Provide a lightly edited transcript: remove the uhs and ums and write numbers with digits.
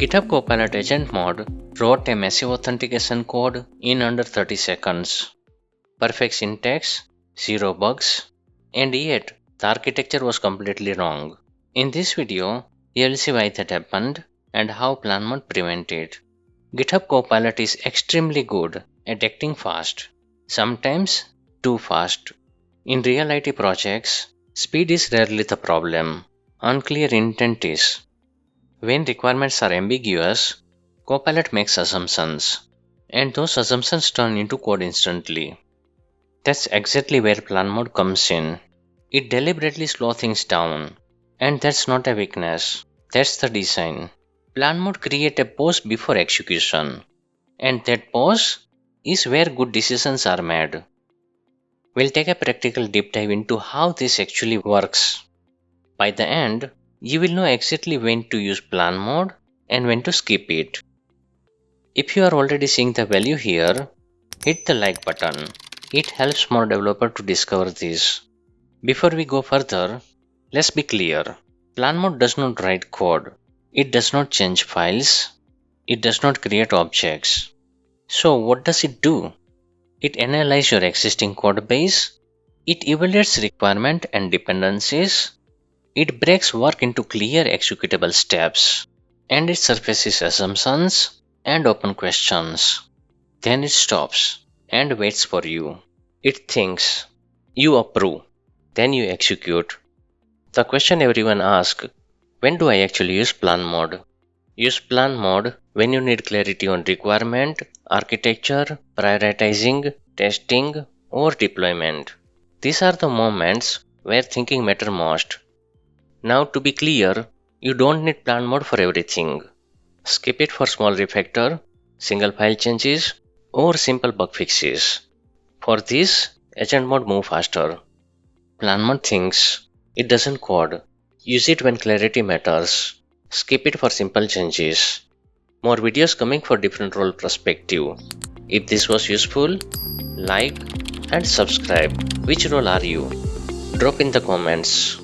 GitHub Copilot Agent Mode wrote a massive authentication code in under 30 seconds. Perfect syntax, zero bugs, and yet the architecture was completely wrong. In this video, you will see why that happened and how Plan Mode prevented. GitHub Copilot is extremely good at acting fast, sometimes too fast. In real IT projects, speed is rarely the problem. Unclear intent is. When requirements are ambiguous, Copilot makes assumptions, and those assumptions turn into code instantly. That's exactly where Plan Mode comes in. It deliberately slows things down, and that's not a weakness, that's the design. Plan Mode creates a pause before execution, and that pause is where good decisions are made. We'll take a practical deep dive into how this actually works. By the end, you will know exactly when to use Plan Mode and when to skip it. If you are already seeing the value here, hit the like button. It helps more developers to discover this. Before we go further, let's be clear. Plan Mode does not write code. It does not change files. It does not create objects. So what does it do? It analyzes your existing code base. It evaluates requirements and dependencies. It breaks work into clear executable steps, and it surfaces assumptions and open questions. Then it stops and waits for you. It thinks, you approve, then you execute. The question everyone asks, when do I actually use Plan Mode? Use Plan Mode when you need clarity on requirement, architecture, prioritizing, testing, or deployment. These are the moments where thinking matters most. Now to be clear, you don't need Plan Mode for everything. Skip it for small refactor, single file changes, or simple bug fixes. For this, Agent Mode moves faster. Plan Mode thinks, it doesn't code. Use it when clarity matters. Skip it for simple changes. More videos coming for different role perspective. If this was useful, like and subscribe. Which role are you? Drop in the comments.